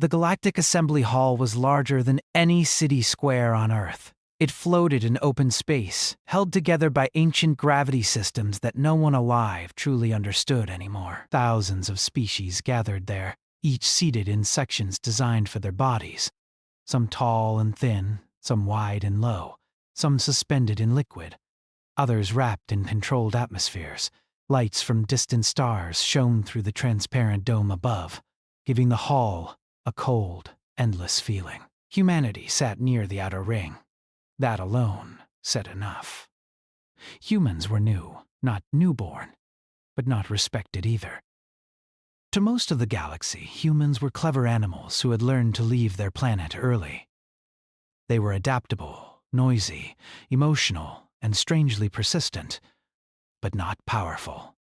The Galactic Assembly Hall was larger than any city square on Earth. It floated in open space, held together by ancient gravity systems that no one alive truly understood anymore. Thousands of species gathered there, each seated in sections designed for their bodies. Some tall and thin, some wide and low, some suspended in liquid, others wrapped in controlled atmospheres. Lights from distant stars shone through the transparent dome above, giving the hall a cold, endless feeling. Humanity sat near the outer ring. That alone said enough. Humans were new, not newborn, but not respected either. To most of the galaxy, humans were clever animals who had learned to leave their planet early. They were adaptable, noisy, emotional, and strangely persistent, but not powerful,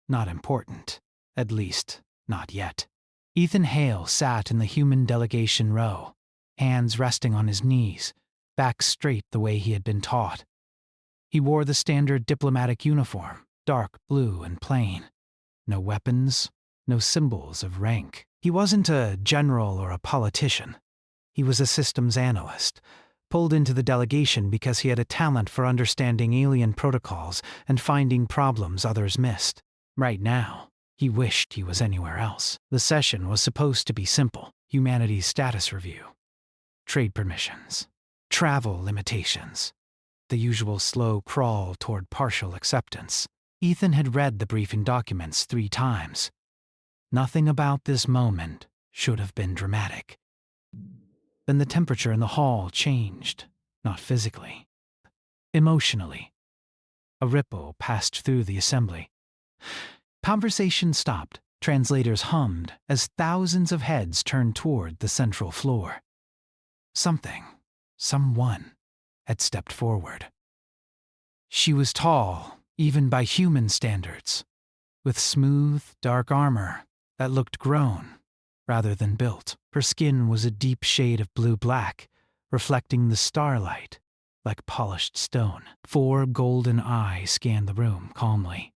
not important, at least not yet. Ethan Hale sat in the human delegation row, hands resting on his knees, back straight the way he had been taught. He wore the standard diplomatic uniform, dark blue and plain. No weapons, no symbols of rank. He wasn't a general or a politician. He was a systems analyst, pulled into the delegation because he had a talent for understanding alien protocols and finding problems others missed. Right now, he wished he was anywhere else. The session was supposed to be simple: humanity's status review, trade permissions, travel limitations, the usual slow crawl toward partial acceptance. Ethan had read the briefing documents 3 times. Nothing about this moment should have been dramatic. Then the temperature in the hall changed, not physically, emotionally. A ripple passed through the assembly. Conversation stopped, translators hummed as thousands of heads turned toward the central floor. Someone had stepped forward. She was tall, even by human standards, with smooth, dark armor that looked grown rather than built. Her skin was a deep shade of blue-black, reflecting the starlight like polished stone. 4 golden eyes scanned the room calmly.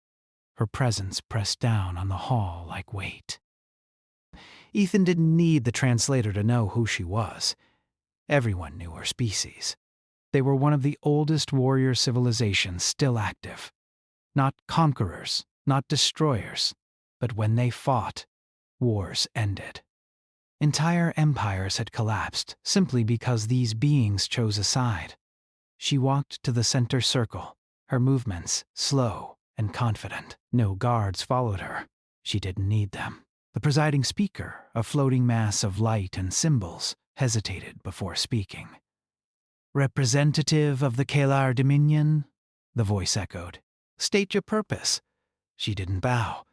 Her presence pressed down on the hall like weight. Ethan didn't need the translator to know who she was. Everyone knew her species. They were one of the oldest warrior civilizations still active. Not conquerors, not destroyers, but when they fought, wars ended. Entire empires had collapsed simply because these beings chose a side. She walked to the center circle, her movements slow and confident. No guards followed her. She didn't need them. The presiding speaker, a floating mass of light and symbols, hesitated before speaking. "Representative of the Kalar Dominion?" the voice echoed. "State your purpose." She didn't bow.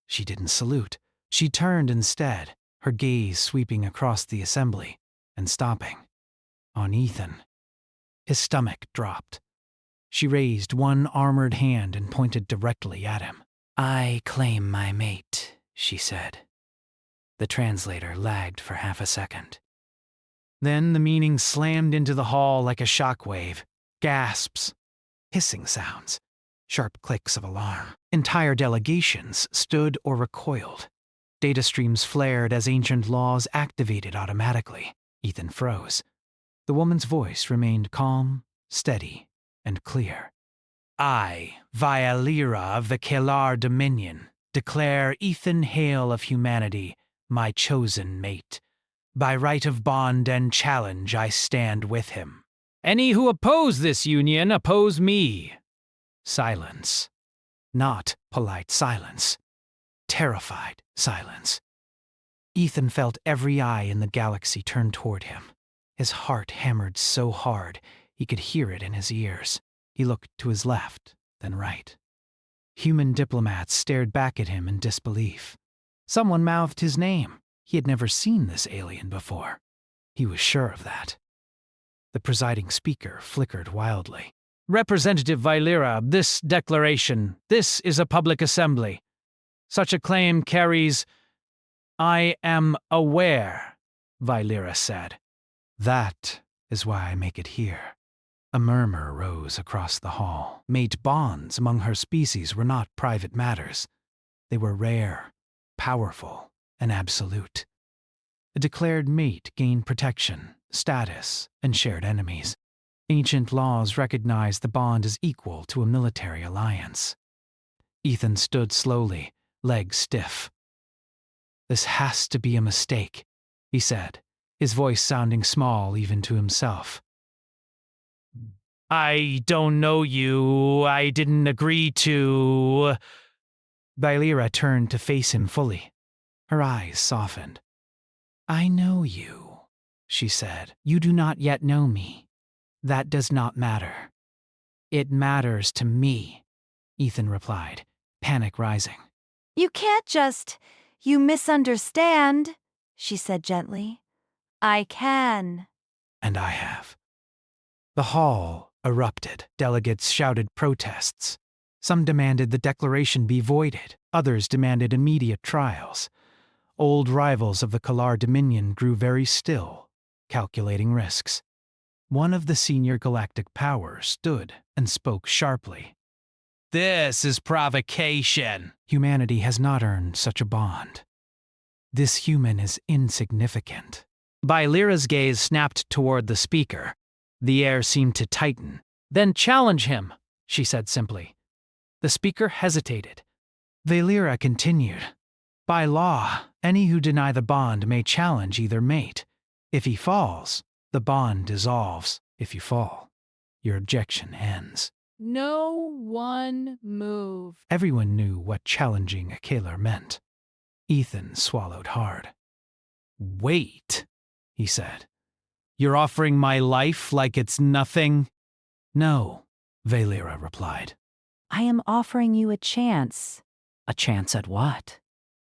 She didn't salute. She turned instead, her gaze sweeping across the assembly and stopping on Ethan. His stomach dropped. She raised one armored hand and pointed directly at him. "I claim my mate," she said. The translator lagged for half a second. Then the meaning slammed into the hall like a shockwave. Gasps, hissing sounds, sharp clicks of alarm. Entire delegations stood or recoiled. Data streams flared as ancient laws activated automatically. Ethan froze. The woman's voice remained calm, steady, and clear. "I, Vialira of the Kalar Dominion, declare Ethan Hale of humanity my chosen mate. By right of bond and challenge I stand with him. Any who oppose this union oppose me." Silence. Not polite silence. Terrified silence. Ethan felt every eye in the galaxy turn toward him. His heart hammered so hard he could hear it in his ears. He looked to his left, then right. Human diplomats stared back at him in disbelief. Someone mouthed his name. He had never seen this alien before. He was sure of that. The presiding speaker flickered wildly. "Representative Vialira, this declaration, this is a public assembly. Such a claim carries—" "I am aware," Vialira said. "That is why I make it here." A murmur rose across the hall. Mate bonds among her species were not private matters. They were rare, powerful, and absolute. A declared mate gained protection, status, and shared enemies. Ancient laws recognized the bond as equal to a military alliance. Ethan stood slowly, legs stiff. "This has to be a mistake," he said, his voice sounding small even to himself. "I don't know you. I didn't agree to." Valeera turned to face him fully. Her eyes softened. "I know you," she said. "You do not yet know me. That does not matter." "It matters to me," Ethan replied, panic rising. "You can't just. You misunderstand," she said gently. "I can." And I have. The hall erupted. Delegates shouted protests. Some demanded the declaration be voided. Others demanded immediate trials. Old rivals of the Kalar Dominion grew very still, calculating risks. One of the senior galactic powers stood and spoke sharply. "This is provocation. Humanity has not earned such a bond. This human is insignificant." Valeera's gaze snapped toward the speaker. The air seemed to tighten. "Then challenge him," she said simply. The speaker hesitated. Valeera continued. "By law, any who deny the bond may challenge either mate. If he falls, the bond dissolves. If you fall, your objection ends." No one move. Everyone knew what challenging a Kalar meant. Ethan swallowed hard. "Wait," he said. "You're offering my life like it's nothing?" "No," Valeera replied. "I am offering you a chance." A chance at what?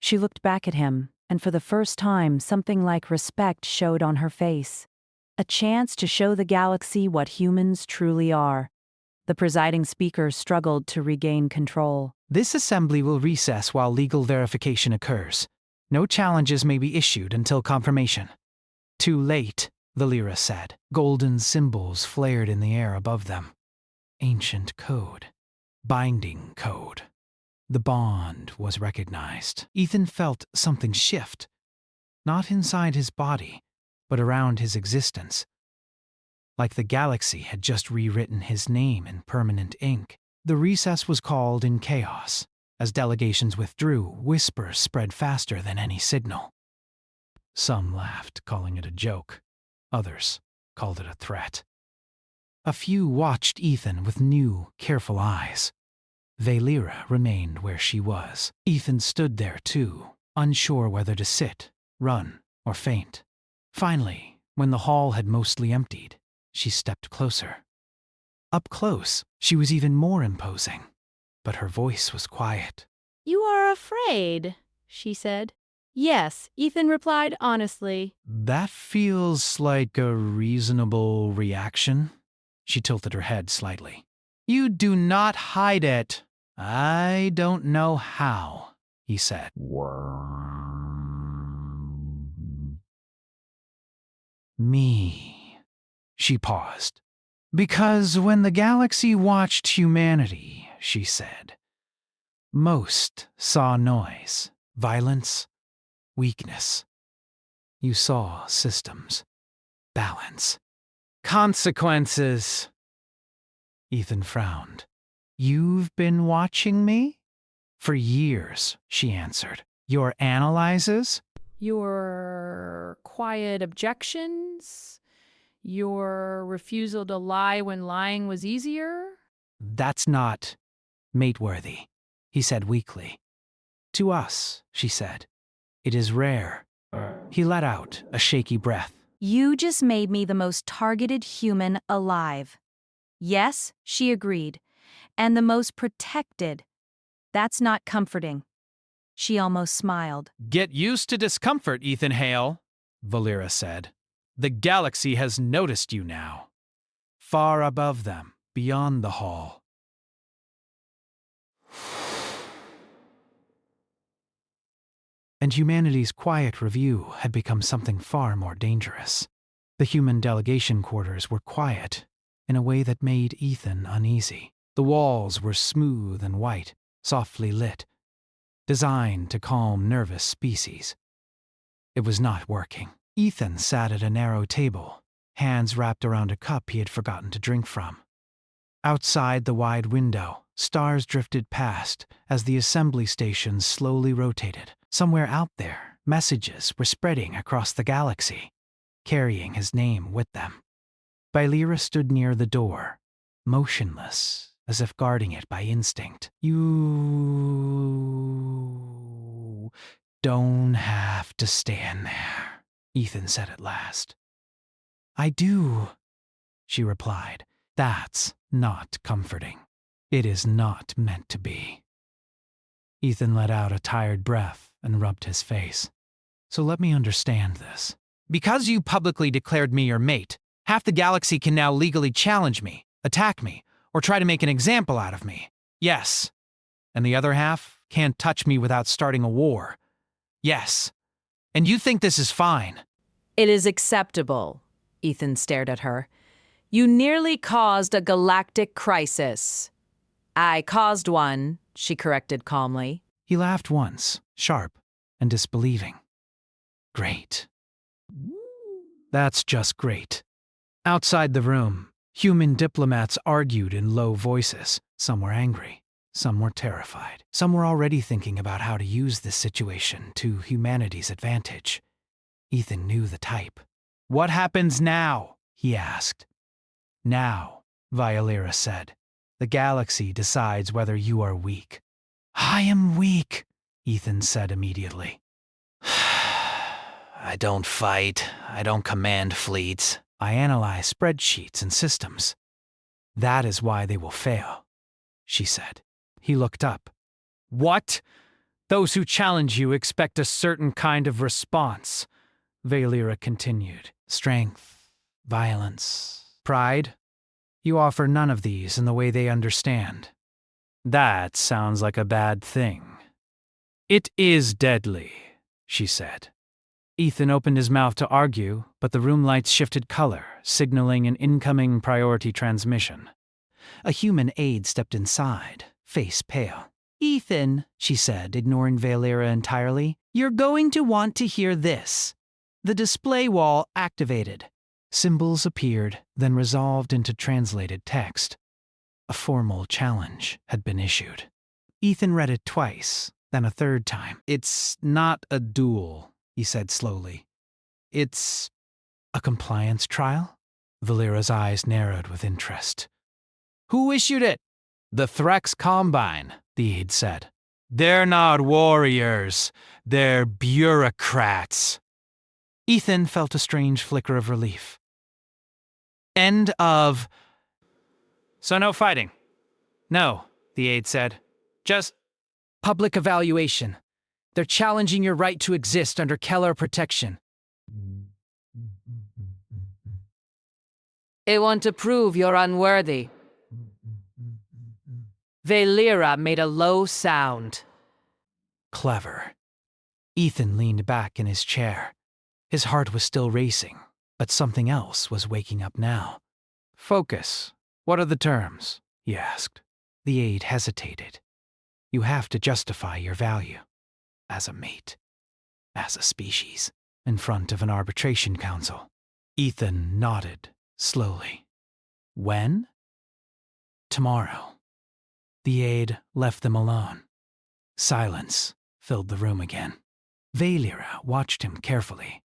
She looked back at him, and for the first time something like respect showed on her face. A chance to show the galaxy what humans truly are. The presiding speaker struggled to regain control. "This assembly will recess while legal verification occurs. No challenges may be issued until confirmation." "Too late," Valeera said. Golden symbols flared in the air above them. Ancient code. Binding code. The bond was recognized. Ethan felt something shift. Not inside his body, but around his existence. Like the galaxy had just rewritten his name in permanent ink. The recess was called in chaos. As delegations withdrew, whispers spread faster than any signal. Some laughed, calling it a joke. Others called it a threat. A few watched Ethan with new, careful eyes. Valeera remained where she was. Ethan stood there too, unsure whether to sit, run, or faint. Finally, when the hall had mostly emptied, she stepped closer. Up close, she was even more imposing, but her voice was quiet. "You are afraid," she said. "Yes," Ethan replied honestly. "That feels like a reasonable reaction." She tilted her head slightly. "You do not hide it." "I don't know how," he said. "Me." She paused. "Because when the galaxy watched humanity," she said, "most saw noise, violence, weakness. You saw systems, balance, consequences." Ethan frowned. "You've been watching me?" "For years," she answered. "Your analyses?" Your quiet objections? Your refusal to lie when lying was easier? "That's not mate-worthy," he said weakly. "To us," she said, "it is rare." He let out a shaky breath. "You just made me the most targeted human alive." "Yes," she agreed, "and the most protected. That's not comforting." She almost smiled. "Get used to discomfort, Ethan Hale," Valeera said. "The galaxy has noticed you now." Far above them, beyond the hall. And humanity's quiet review had become something far more dangerous. The human delegation quarters were quiet in a way that made Ethan uneasy. The walls were smooth and white, softly lit, designed to calm nervous species. It was not working. Ethan sat at a narrow table, hands wrapped around a cup he had forgotten to drink from. Outside the wide window, stars drifted past as the assembly stations slowly rotated. Somewhere out there, messages were spreading across the galaxy, carrying his name with them. Valeera stood near the door, motionless, as if guarding it by instinct. You don't have to stand there, Ethan said at last. I do, she replied. That's not comforting. It is not meant to be. Ethan let out a tired breath and rubbed his face. So let me understand this. Because you publicly declared me your mate, half the galaxy can now legally challenge me, attack me, or try to make an example out of me. Yes. And the other half can't touch me without starting a war. Yes. And you think this is fine? It is acceptable, Ethan stared at her. You nearly caused a galactic crisis. I caused one, she corrected calmly. He laughed once, sharp and disbelieving. Great. That's just great. Outside the room, human diplomats argued in low voices. Some were angry, some were terrified. Some were already thinking about how to use this situation to humanity's advantage. Ethan knew the type. What happens now? He asked. Now, Valeera said, the galaxy decides whether you are weak. I am weak, Ethan said immediately. I don't fight. I don't command fleets. I analyze spreadsheets and systems. That is why they will fail, she said. He looked up. What? Those who challenge you expect a certain kind of response, Valeera continued. Strength, violence, pride. You offer none of these in the way they understand. That sounds like a bad thing. It is deadly, she said. Ethan opened his mouth to argue, but the room lights shifted color, signaling an incoming priority transmission. A human aide stepped inside, face pale. Ethan, she said, ignoring Valeera entirely, you're going to want to hear this. The display wall activated. Symbols appeared, then resolved into translated text. A formal challenge had been issued. Ethan read it twice, then a third time. It's not a duel, he said slowly. It's a compliance trial? Valeera's eyes narrowed with interest. Who issued it? The Threx Combine, the aide said. They're not warriors. They're bureaucrats. Ethan felt a strange flicker of relief. End of... So no fighting. No, the aide said. Just public evaluation. They're challenging your right to exist under Keller protection. They want to prove you're unworthy. Valeera made a low sound. Clever. Ethan leaned back in his chair. His heart was still racing, but something else was waking up now. Focus. What are the terms? He asked. The aide hesitated. You have to justify your value. As a mate. As a species. In front of an arbitration council. Ethan nodded, slowly. When? Tomorrow. The aide left them alone. Silence filled the room again. Valeera watched him carefully.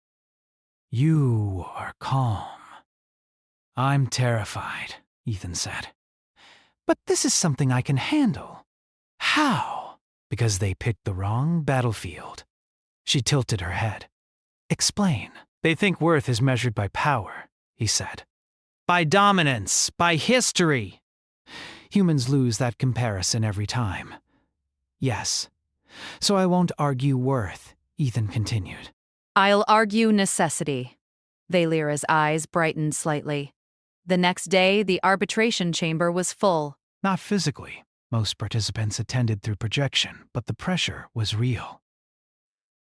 You are calm. I'm terrified, Ethan said. But this is something I can handle. How? Because they picked the wrong battlefield. She tilted her head. Explain. They think worth is measured by power, he said. By dominance, by history. Humans lose that comparison every time. Yes. So I won't argue worth, Ethan continued. I'll argue necessity. Valeera's eyes brightened slightly. The next day, the arbitration chamber was full. Not physically. Most participants attended through projection, but the pressure was real.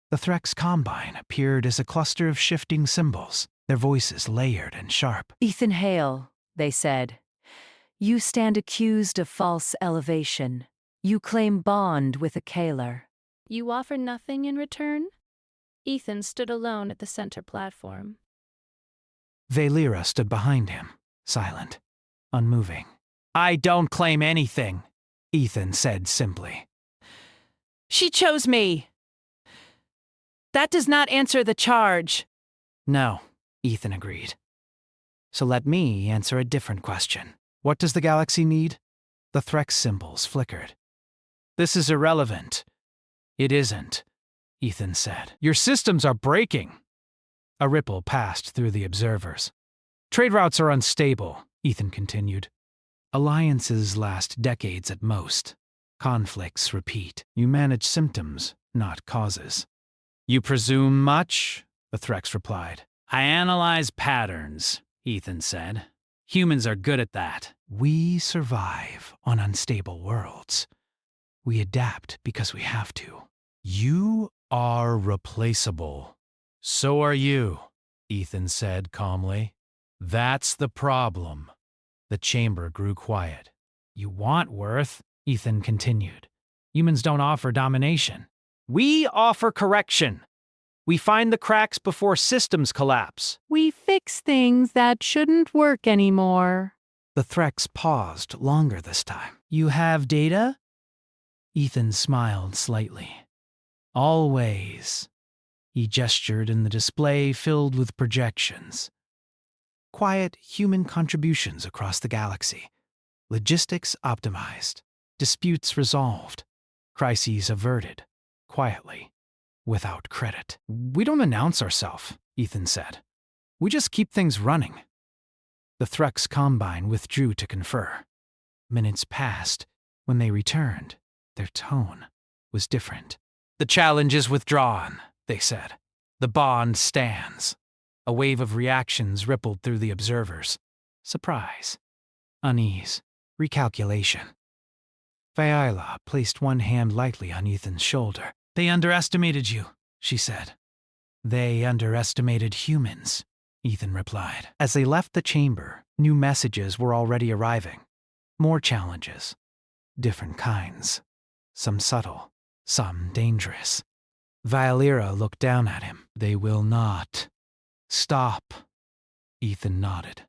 The Threx Combine appeared as a cluster of shifting symbols, their voices layered and sharp. Ethan Hale, they said. You stand accused of false elevation. You claim bond with a Kaler. You offer nothing in return? Ethan stood alone at the center platform. Valera stood behind him, silent, unmoving. I don't claim anything, Ethan said simply. She chose me. That does not answer the charge. No, Ethan agreed. So let me answer a different question. What does the galaxy need? The Threx symbols flickered. This is irrelevant. It isn't, Ethan said. Your systems are breaking. A ripple passed through the observers. Trade routes are unstable, Ethan continued. Alliances last decades at most. Conflicts repeat. You manage symptoms, not causes. You presume much? The Threx replied. I analyze patterns, Ethan said. Humans are good at that. We survive on unstable worlds. We adapt because we have to. You are replaceable. So are you, Ethan said calmly. That's the problem. The chamber grew quiet. You want worth, Ethan continued. Humans don't offer domination. We offer correction. We find the cracks before systems collapse. We fix things that shouldn't work anymore. The Threx paused longer this time. You have data? Ethan smiled slightly. Always. He gestured in the display filled with projections. Quiet human contributions across the galaxy. Logistics optimized. Disputes resolved. Crises averted. Quietly. Without credit. We don't announce ourselves, Ethan said. We just keep things running. The Threx Combine withdrew to confer. Minutes passed. When they returned, their tone was different. The challenge is withdrawn, they said. The bond stands. A wave of reactions rippled through the observers. Surprise. Unease. Recalculation. Viola placed one hand lightly on Ethan's shoulder. They underestimated you, she said. They underestimated humans, Ethan replied. As they left the chamber, new messages were already arriving. More challenges. Different kinds. Some subtle, some dangerous. Valera looked down at him. They will not. Stop. Ethan nodded.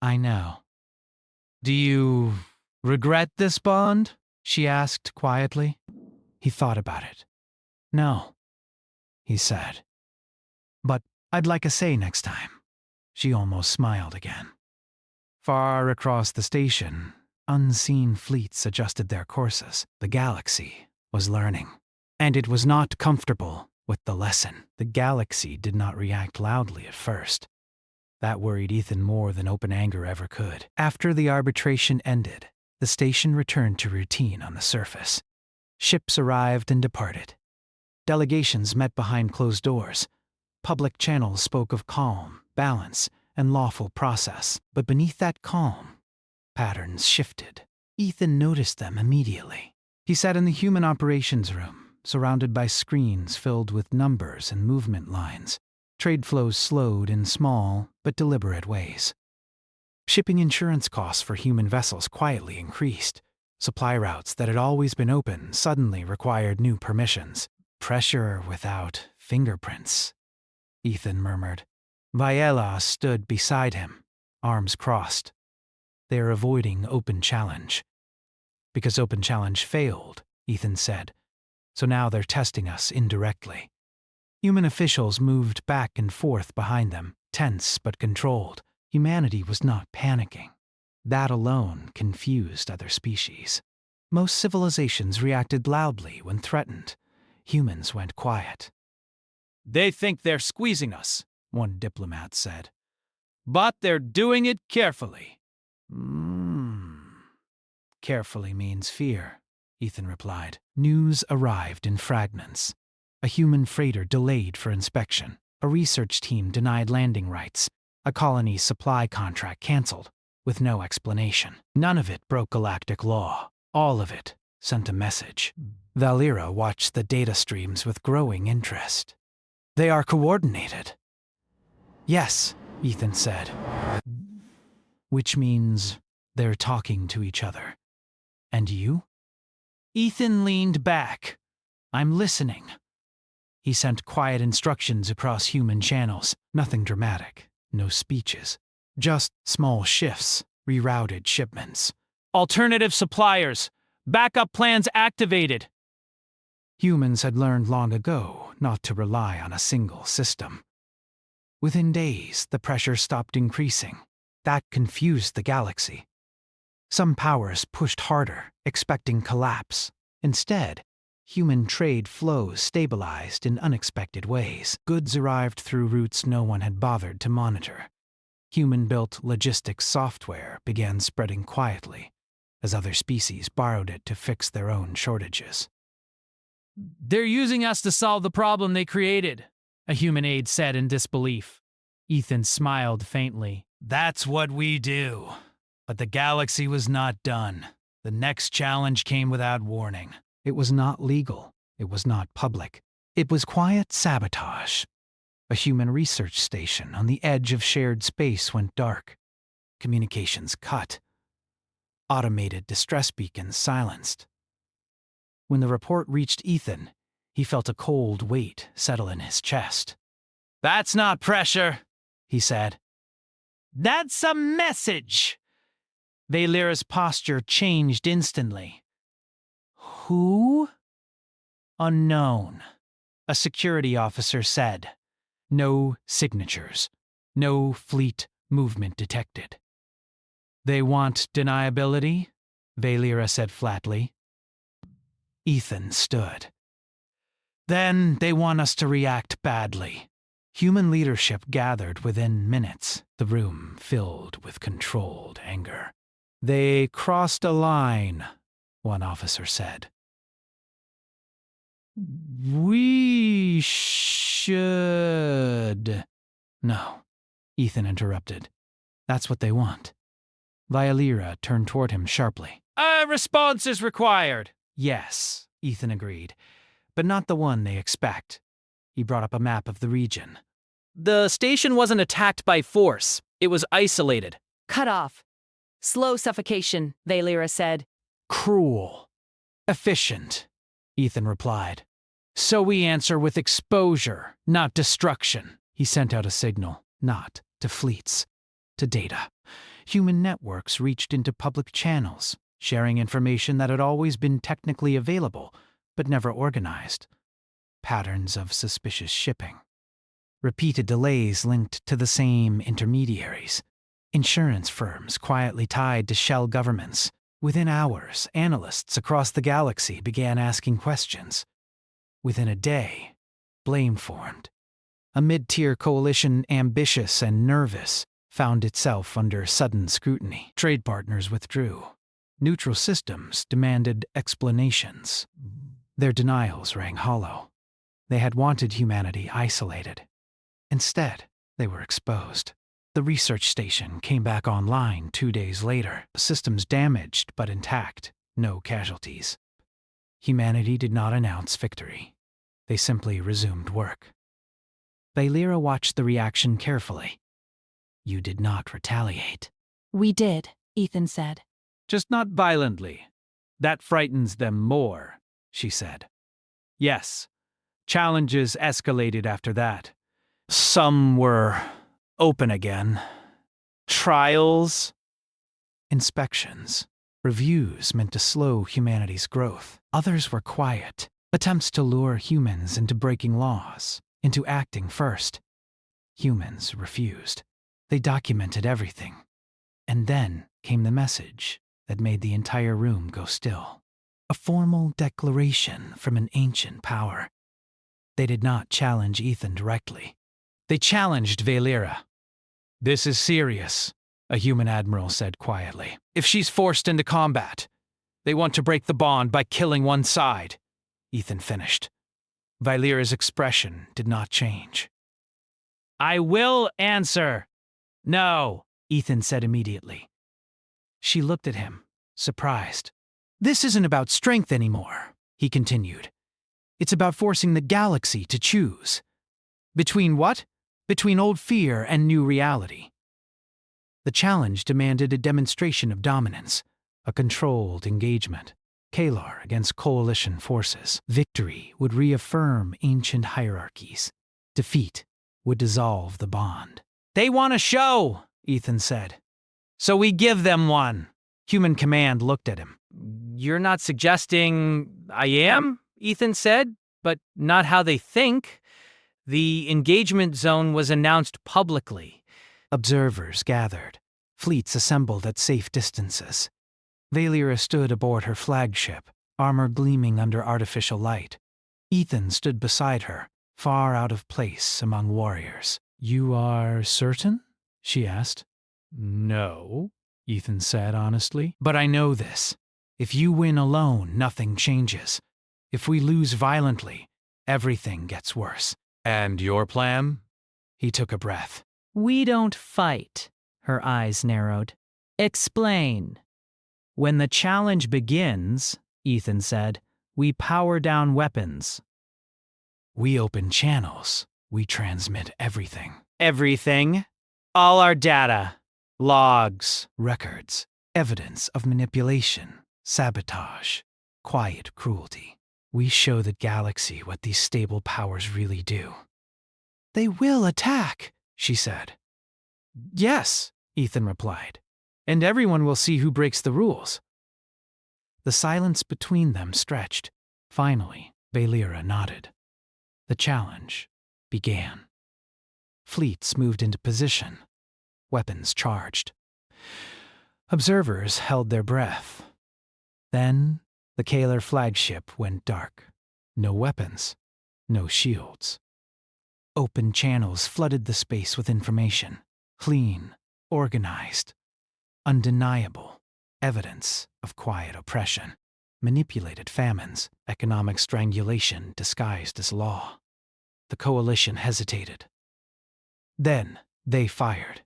I know. Do you regret this bond? She asked quietly. He thought about it. No, he said. But I'd like a say next time. She almost smiled again. Far across the station, unseen fleets adjusted their courses. The galaxy was learning. And it was not comfortable with the lesson. The galaxy did not react loudly at first. That worried Ethan more than open anger ever could. After the arbitration ended, the station returned to routine on the surface. Ships arrived and departed. Delegations met behind closed doors. Public channels spoke of calm, balance, and lawful process. But beneath that calm, patterns shifted. Ethan noticed them immediately. He sat in the human operations room, surrounded by screens filled with numbers and movement lines. Trade flows slowed in small but deliberate ways. Shipping insurance costs for human vessels quietly increased. Supply routes that had always been open suddenly required new permissions. Pressure without fingerprints, Ethan murmured. Viola stood beside him, arms crossed. They are avoiding open challenge. Because open challenge failed, Ethan said. So now they're testing us indirectly. Human officials moved back and forth behind them, tense but controlled. Humanity was not panicking. That alone confused other species. Most civilizations reacted loudly when threatened. Humans went quiet. They think they're squeezing us, one diplomat said. But they're doing it carefully. Carefully means fear, Ethan replied. News arrived in fragments. A human freighter delayed for inspection. A research team denied landing rights. A colony's supply contract canceled, with no explanation. None of it broke galactic law. All of it sent a message. Valera watched the data streams with growing interest. They are coordinated. Yes, Ethan said. Which means they're talking to each other. And you? Ethan leaned back. I'm listening. He sent quiet instructions across human channels, nothing dramatic, no speeches. Just small shifts, rerouted shipments. Alternative suppliers! Backup plans activated! Humans had learned long ago not to rely on a single system. Within days, the pressure stopped increasing. That confused the galaxy. Some powers pushed harder, expecting collapse. Instead, human trade flows stabilized in unexpected ways. Goods arrived through routes no one had bothered to monitor. Human-built logistics software began spreading quietly, as other species borrowed it to fix their own shortages. "They're using us to solve the problem they created," a human aide said in disbelief. Ethan smiled faintly. "That's what we do." But the galaxy was not done. The next challenge came without warning. It was not legal. It was not public. It was quiet sabotage. A human research station on the edge of shared space went dark. Communications cut. Automated distress beacons silenced. When the report reached Ethan, he felt a cold weight settle in his chest. "That's not pressure," he said. "That's a message." Valera's posture changed instantly. "Who?" "Unknown," a security officer said. "No signatures. No fleet movement detected." "They want deniability?" Valera said flatly. Ethan stood. "Then they want us to react badly." Human leadership gathered within minutes, the room filled with controlled anger. "They crossed a line," one officer said. "We should—" "No," Ethan interrupted. "That's what they want." Valera turned toward him sharply. "A response is required." "Yes," Ethan agreed, "but not the one they expect." He brought up a map of the region. "The station wasn't attacked by force. It was isolated." Cut off. Slow suffocation, Valera said. "Cruel. Efficient," Ethan replied. "So we answer with exposure, not destruction." He sent out a signal, not to fleets, to data. Human networks reached into public channels, sharing information that had always been technically available, but never organized. Patterns of suspicious shipping. Repeated delays linked to the same intermediaries. Insurance firms quietly tied to shell governments. Within hours, analysts across the galaxy began asking questions. Within a day, blame formed. A mid-tier coalition, ambitious and nervous, found itself under sudden scrutiny. Trade partners withdrew. Neutral systems demanded explanations. Their denials rang hollow. They had wanted humanity isolated. Instead, they were exposed. The research station came back online 2 days later. Systems damaged but intact, no casualties. Humanity did not announce victory. They simply resumed work. Valera watched the reaction carefully. "You did not retaliate." We did, Ethan said. "Just not violently. That frightens them more," she said. "Yes, challenges escalated after that. Some were open again. Trials, inspections, reviews meant to slow humanity's growth. Others were quiet, attempts to lure humans into breaking laws, into acting first. Humans refused. They documented everything. And then came the message that made the entire room go still. A formal declaration from an ancient power. They did not challenge Ethan directly. They challenged Valera. "This is serious," a human admiral said quietly. "If she's forced into combat, they want to break the bond by killing one side," Ethan finished. Valera's expression did not change. "I will answer." "No," Ethan said immediately. She looked at him, surprised. "This isn't about strength anymore," he continued. "It's about forcing the galaxy to choose. Between what? Between old fear and new reality." The challenge demanded a demonstration of dominance, a controlled engagement. Kalar against coalition forces. Victory would reaffirm ancient hierarchies. Defeat would dissolve the bond. "They want a show," Ethan said. "So we give them one." Human Command looked at him. "You're not suggesting I am?" Ethan said, "but not how they think." The engagement zone was announced publicly. Observers gathered. Fleets assembled at safe distances. Valera stood aboard her flagship, armor gleaming under artificial light. Ethan stood beside her, far out of place among warriors. "You are certain?" she asked. "No," Ethan said honestly. "But I know this. If you win alone, nothing changes. If we lose violently, everything gets worse." "And your plan?" He took a breath. "We don't fight." Her eyes narrowed. "Explain." "When the challenge begins," Ethan said, "we power down weapons. We open channels. We transmit everything." "Everything?" "All our data. Logs, records, evidence of manipulation, sabotage, quiet cruelty. We show the galaxy what these stable powers really do." "They will attack," she said. "Yes," Ethan replied, "and everyone will see who breaks the rules." The silence between them stretched. Finally, Valera nodded. The challenge began. Fleets moved into position. Weapons charged. Observers held their breath. Then, the Kalar flagship went dark. No weapons, no shields. Open channels flooded the space with information. Clean, organized, undeniable evidence of quiet oppression. Manipulated famines, economic strangulation disguised as law. The coalition hesitated. Then, they fired.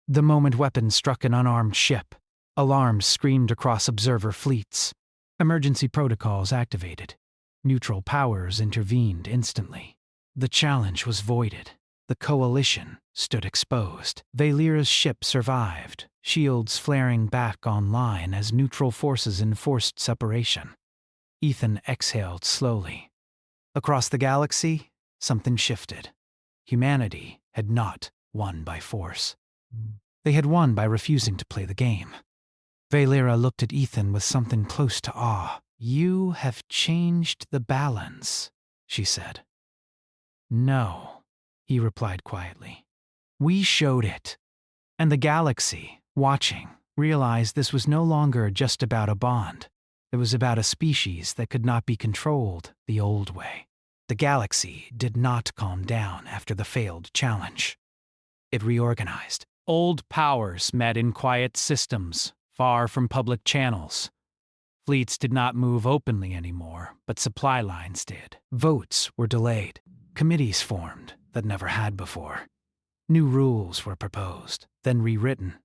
The moment weapons struck an unarmed ship, alarms screamed across observer fleets. Emergency protocols activated. Neutral powers intervened instantly. The challenge was voided. The coalition stood exposed. Valera's ship survived, shields flaring back online as neutral forces enforced separation. Ethan exhaled slowly. Across the galaxy, something shifted. Humanity had not won by force. They had won by refusing to play the game. Valera looked at Ethan with something close to awe. "You have changed the balance," she said. "No," he replied quietly. "We showed it." And the galaxy, watching, realized this was no longer just about a bond. It was about a species that could not be controlled the old way. The galaxy did not calm down after the failed challenge. It reorganized. Old powers met in quiet systems, far from public channels. Fleets did not move openly anymore, but supply lines did. Votes were delayed. Committees formed that never had before. New rules were proposed, then rewritten,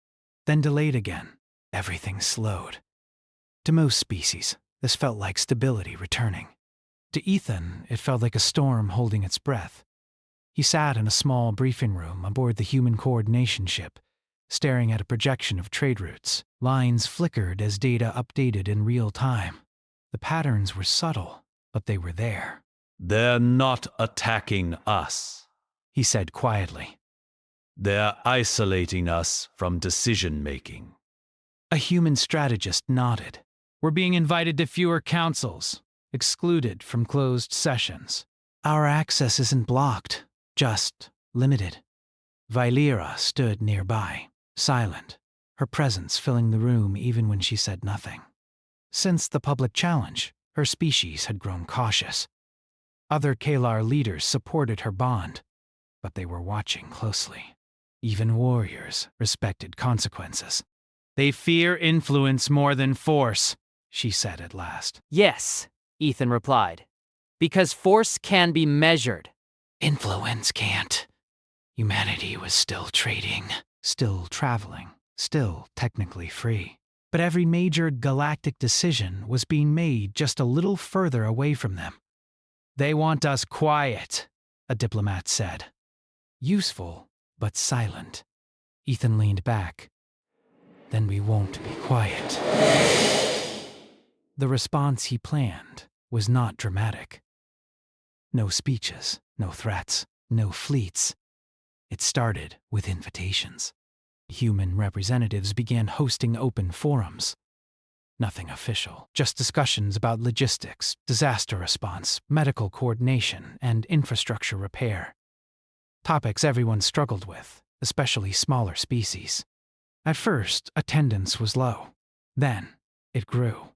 then delayed again. Everything slowed. To most species, this felt like stability returning. To Ethan, it felt like a storm holding its breath. He sat in a small briefing room aboard the human coordination ship, staring at a projection of trade routes. Lines flickered as data updated in real time. The patterns were subtle, but they were there. "They're not attacking us," he said quietly. "They're isolating us from decision-making." A human strategist nodded. "We're being invited to fewer councils, excluded from closed sessions. Our access isn't blocked, just limited." Valera stood nearby, silent, her presence filling the room even when she said nothing. Since the public challenge, her species had grown cautious. Other Kalar leaders supported her bond, but they were watching closely. Even warriors respected consequences. "They fear influence more than force," she said at last. "Yes," Ethan replied, "because force can be measured." "Influence can't." Humanity was still trading, still traveling, still technically free. But every major galactic decision was being made just a little further away from them. "They want us quiet," a diplomat said. Useful, but silent. Ethan leaned back. "Then we won't be quiet." The response he planned was not dramatic. No speeches, no threats, no fleets. It started with invitations. Human representatives began hosting open forums. Nothing official, just discussions about logistics, disaster response, medical coordination, and infrastructure repair. Topics everyone struggled with, especially smaller species. At first, attendance was low. Then, it grew.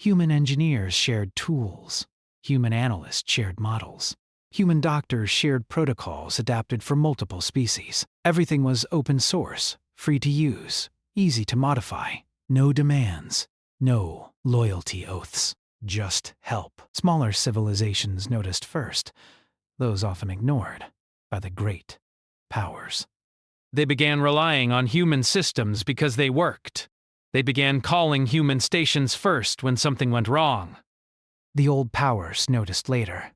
Human engineers shared tools. Human analysts shared models. Human doctors shared protocols adapted for multiple species. Everything was open source, free to use, easy to modify. No demands, no loyalty oaths, just help. Smaller civilizations noticed first, those often ignored by the great powers. They began relying on human systems because they worked. They began calling human stations first when something went wrong. The old powers noticed later.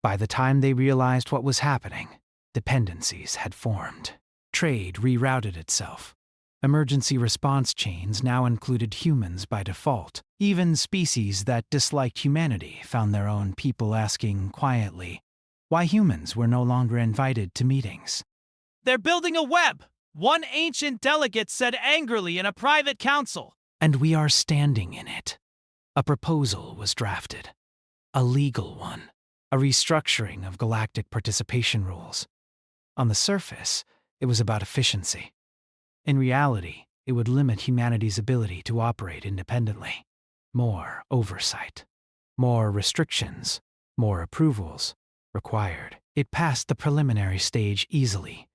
By the time they realized what was happening, dependencies had formed. Trade rerouted itself. Emergency response chains now included humans by default. Even species that disliked humanity found their own people asking quietly why humans were no longer invited to meetings. "They're building a web," one ancient delegate said angrily in a private council. And we are standing in it. A proposal was drafted. A legal one. A restructuring of galactic participation rules. On the surface, it was about efficiency. In reality, it would limit humanity's ability to operate independently. More oversight. More restrictions. More approvals required. It passed the preliminary stage easily.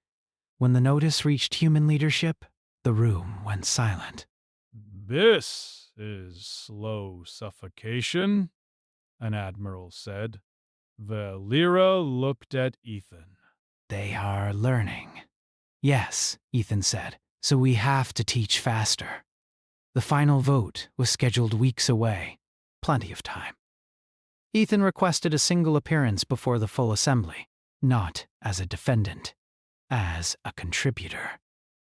When the notice reached human leadership, the room went silent. "This is slow suffocation," an admiral said. The Lyra looked at Ethan. They are learning. Yes, Ethan said, so we have to teach faster. The final vote was scheduled weeks away. Plenty of time. Ethan requested a single appearance before the full assembly, not as a defendant, as a contributor.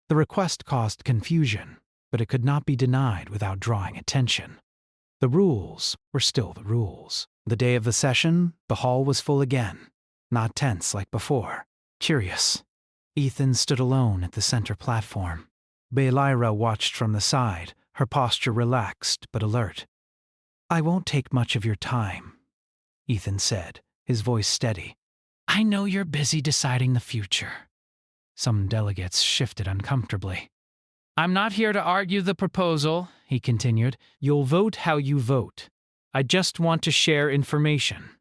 The request caused confusion, but it could not be denied without drawing attention. The rules were still the rules. The day of the session, the hall was full again, not tense like before. Curious. Ethan stood alone at the center platform. Belyra watched from the side, her posture relaxed but alert. "I won't take much of your time," Ethan said, his voice steady. "I know you're busy deciding the future." Some delegates shifted uncomfortably. "I'm not here to argue the proposal," he continued. "You'll vote how you vote. I just want to share information."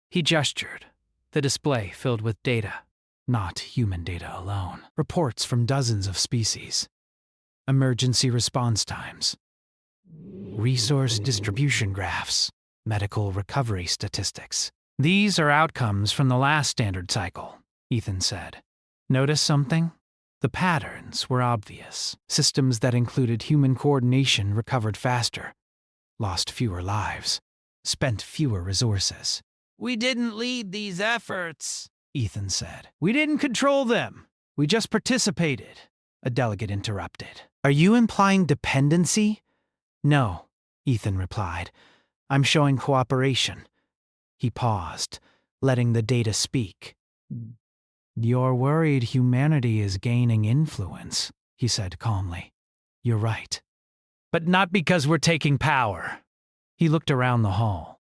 He gestured, the display filled with data, not human data alone. Reports from dozens of species. Emergency response times. Resource distribution graphs. Medical recovery statistics. "These are outcomes from the last standard cycle," Ethan said. "Notice something?" The patterns were obvious. Systems that included human coordination recovered faster, lost fewer lives, spent fewer resources. "We didn't lead these efforts," Ethan said. "We didn't control them. We just participated," a delegate interrupted. "Are you implying dependency?" "No," Ethan replied. "I'm showing cooperation." He paused, letting the data speak. "You're worried humanity is gaining influence," he said calmly. "You're right. But not because we're taking power." He looked around the hall.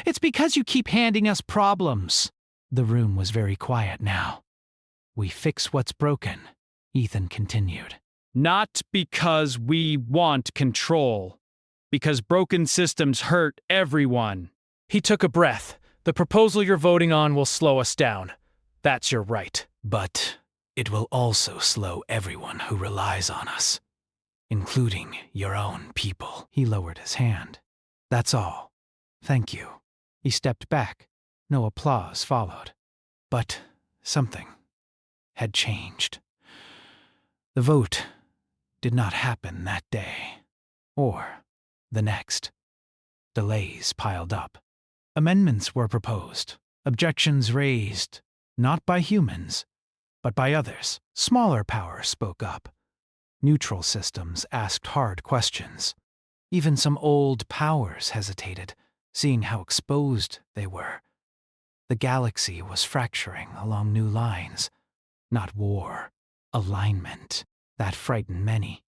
"It's because you keep handing us problems." The room was very quiet now. "We fix what's broken," Ethan continued. "Not because we want control. Because broken systems hurt everyone." He took a breath. "The proposal you're voting on will slow us down. That's your right." "But it will also slow everyone who relies on us, including your own people." He lowered his hand. "That's all. Thank you." He stepped back. No applause followed. But something had changed. The vote did not happen that day, or the next. Delays piled up. Amendments were proposed, objections raised, not by humans, but by others. Smaller powers spoke up. Neutral systems asked hard questions. Even some old powers hesitated, seeing how exposed they were. The galaxy was fracturing along new lines. Not war, alignment. That frightened many.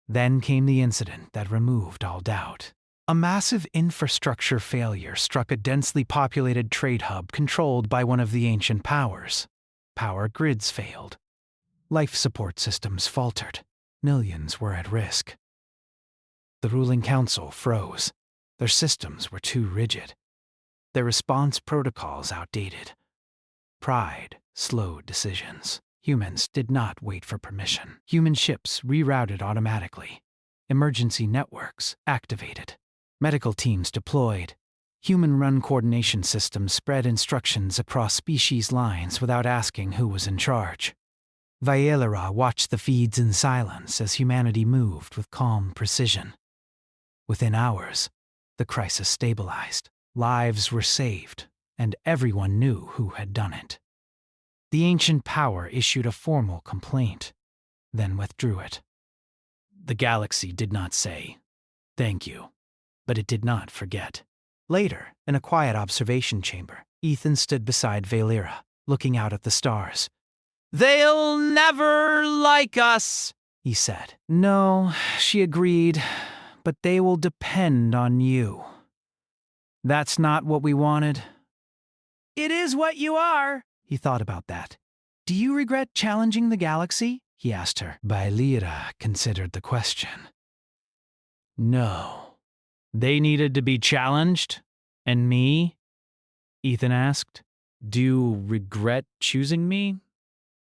Then came the incident that removed all doubt. A massive infrastructure failure struck a densely populated trade hub controlled by one of the ancient powers. Power grids failed. Life support systems faltered. Millions were at risk. The ruling council froze. Their systems were too rigid. Their response protocols outdated. Pride slowed decisions. Humans did not wait for permission. Human ships rerouted automatically. Emergency networks activated. Medical teams deployed. Human-run coordination systems spread instructions across species lines without asking who was in charge. Viewership watched the feeds in silence as humanity moved with calm precision. Within hours, the crisis stabilized. Lives were saved, and everyone knew who had done it. The ancient power issued a formal complaint, then withdrew it. The galaxy did not say, "Thank you," but it did not forget. Later, in a quiet observation chamber, Ethan stood beside Valeera, looking out at the stars. "They'll never like us," he said. "No," she agreed, "but they will depend on you." That's not what we wanted. "It is what you are." He thought about that. "Do you regret challenging the galaxy?" he asked her. Valeera considered the question. No. They needed to be challenged? And me? Ethan asked. Do you regret choosing me?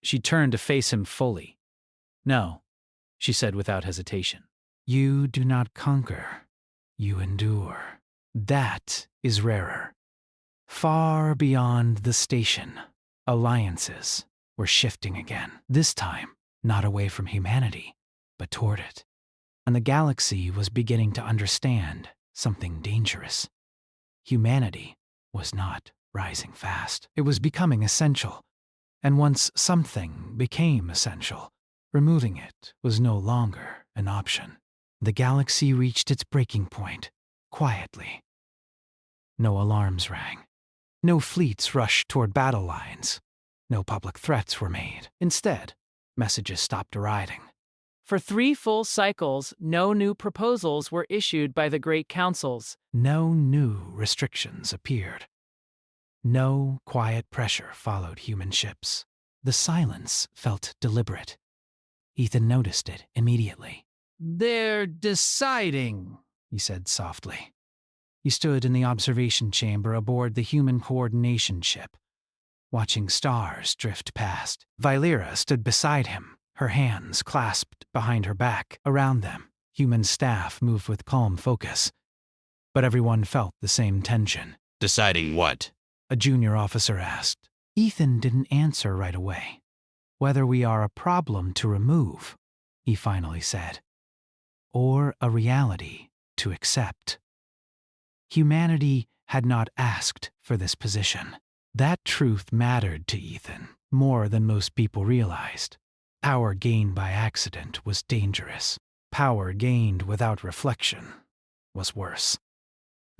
She turned to face him fully. No, she said without hesitation. You do not conquer. You endure. That is rarer. Far beyond the station, alliances were shifting again. This time, not away from humanity, but toward it. And the galaxy was beginning to understand something dangerous. Humanity was not rising fast. It was becoming essential. And once something became essential, removing it was no longer an option. The galaxy reached its breaking point, quietly. No alarms rang. No fleets rushed toward battle lines. No public threats were made. Instead, messages stopped arriving. For 3 full cycles, no new proposals were issued by the Great Councils. No new restrictions appeared. No quiet pressure followed human ships. The silence felt deliberate. Ethan noticed it immediately. They're deciding, he said softly. He stood in the observation chamber aboard the human coordination ship, watching stars drift past. Valeera stood beside him, her hands clasped behind her back. Around them, human staff moved with calm focus. But everyone felt the same tension. Deciding what? A junior officer asked. Ethan didn't answer right away. Whether we are a problem to remove, he finally said, or a reality to accept. Humanity had not asked for this position. That truth mattered to Ethan more than most people realized. Power gained by accident was dangerous. Power gained without reflection was worse.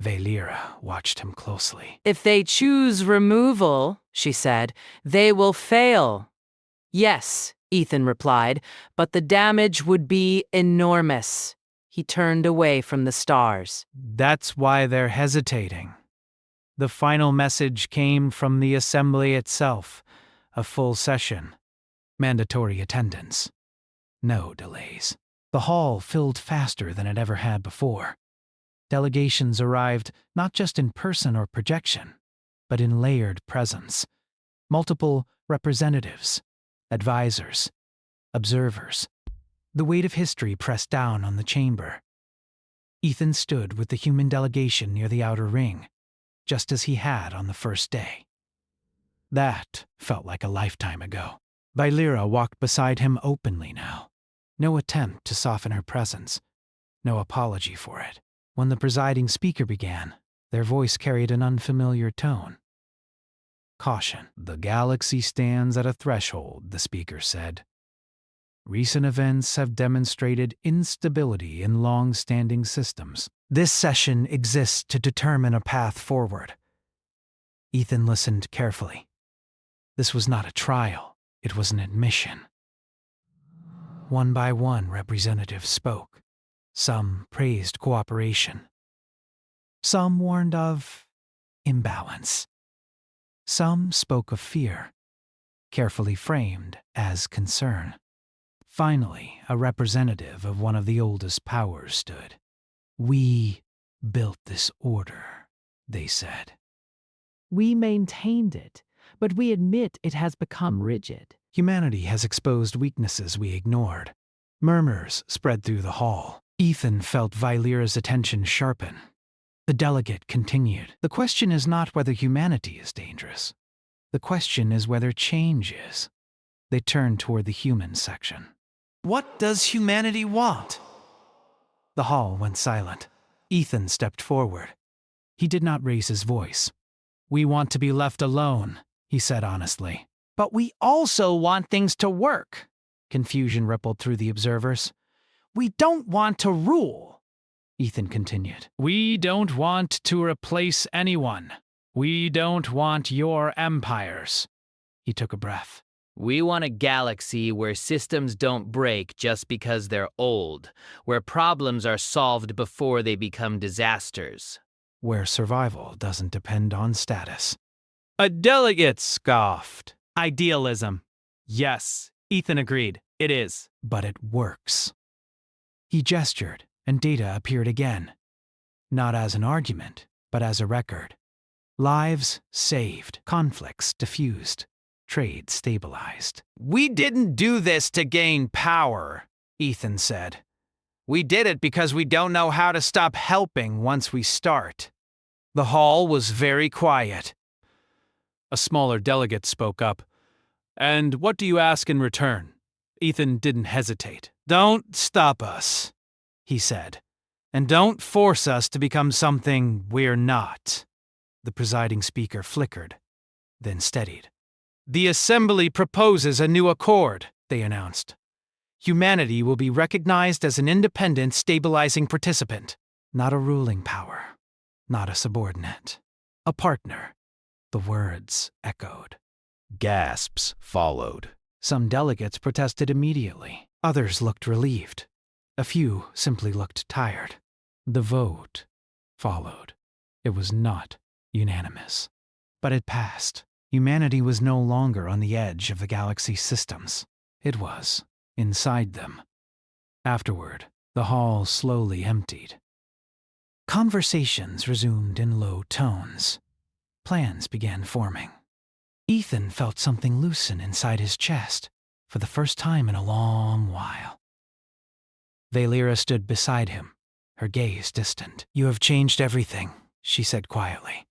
Valeera watched him closely. If they choose removal, she said, they will fail. Yes, Ethan replied, but the damage would be enormous. He turned away from the stars. That's why they're hesitating. The final message came from the assembly itself, a full session, mandatory attendance, no delays. The hall filled faster than it ever had before. Delegations arrived not just in person or projection, but in layered presence. Multiple representatives, advisors, observers. The weight of history pressed down on the chamber. Ethan stood with the human delegation near the outer ring, just as he had on the first day. That felt like a lifetime ago. Valeera walked beside him openly now. No attempt to soften her presence, no apology for it. When the presiding speaker began, their voice carried an unfamiliar tone. Caution. The galaxy stands at a threshold, the speaker said. Recent events have demonstrated instability in long-standing systems. This session exists to determine a path forward. Ethan listened carefully. This was not a trial, it was an admission. One by one, representatives spoke. Some praised cooperation. Some warned of imbalance. Some spoke of fear, carefully framed as concern. Finally, a representative of one of the oldest powers stood. "We built this order," they said. We maintained it, but we admit it has become rigid. Humanity has exposed weaknesses we ignored. Murmurs spread through the hall. Ethan felt Vylera's attention sharpen. The delegate continued. "The question is not whether humanity is dangerous. The question is whether change is." They turned toward the human section. What does humanity want? The hall went silent. Ethan stepped forward. He did not raise his voice. "We want to be left alone," he said honestly. But we also want things to work. Confusion rippled through the observers. We don't want to rule. Ethan continued. We don't want to replace anyone. We don't want your empires. He took a breath. We want a galaxy where systems don't break just because they're old, where problems are solved before they become disasters. Where survival doesn't depend on status. A delegate scoffed. Idealism. Yes, Ethan agreed. It is. But it works. He gestured, and data appeared again. Not as an argument, but as a record. Lives saved, conflicts diffused, trade stabilized. We didn't do this to gain power, Ethan said. We did it because we don't know how to stop helping once we start. The hall was very quiet. A smaller delegate spoke up. "And what do you ask in return?" Ethan didn't hesitate. "Don't stop us," he said. "And don't force us to become something we're not." The presiding speaker flickered, then steadied. "The Assembly proposes a new accord," they announced. "Humanity will be recognized as an independent, stabilizing participant." Not a ruling power, not a subordinate. A partner. The words echoed. Gasps followed. Some delegates protested immediately. Others looked relieved. A few simply looked tired. The vote followed. It was not unanimous. But it passed. Humanity was no longer on the edge of the galaxy's systems. It was inside them. Afterward, the hall slowly emptied. Conversations resumed in low tones. Plans began forming. Ethan felt something loosen inside his chest for the first time in a long while. Vylera stood beside him, her gaze distant. "You have changed everything," she said quietly.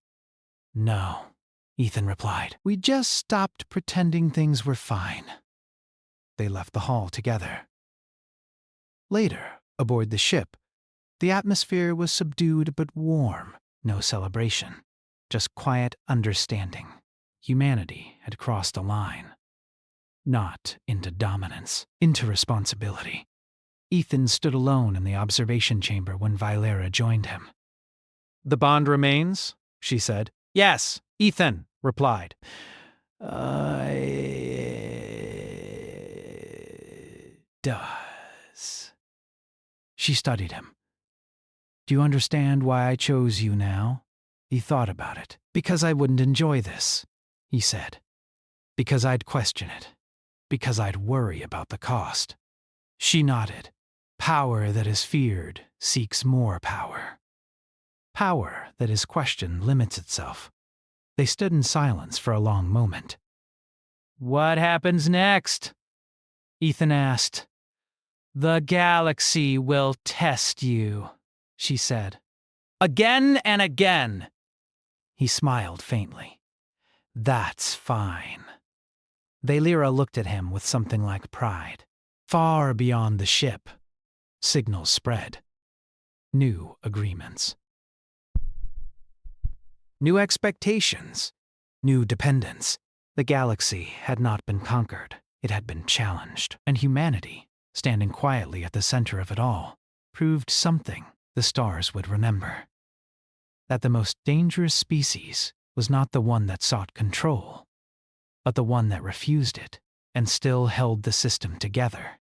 "No," Ethan replied. "We just stopped pretending things were fine." They left the hall together. Later, aboard the ship, the atmosphere was subdued but warm. No celebration, just quiet understanding. Humanity had crossed a line. Not into dominance, into responsibility. Ethan stood alone in the observation chamber when Vylera joined him. "The bond remains?" she said. "Yes," Ethan replied. "It does." She studied him. "Do you understand why I chose you now?" He thought about it. "Because I wouldn't enjoy this," he said. "Because I'd question it. Because I'd worry about the cost." She nodded. Power that is feared seeks more power. Power that is questioned limits itself. They stood in silence for a long moment. "What happens next?" Ethan asked. "The galaxy will test you," she said. "Again and again." He smiled faintly. "That's fine." Vylera looked at him with something like pride. Far beyond the ship, signals spread. New agreements. New expectations. New dependence. The galaxy had not been conquered. It had been challenged, and humanity standing quietly at the center of it all, proved something the stars would remember. That the most dangerous species was not the one that sought control, but the one that refused it and still held the system together.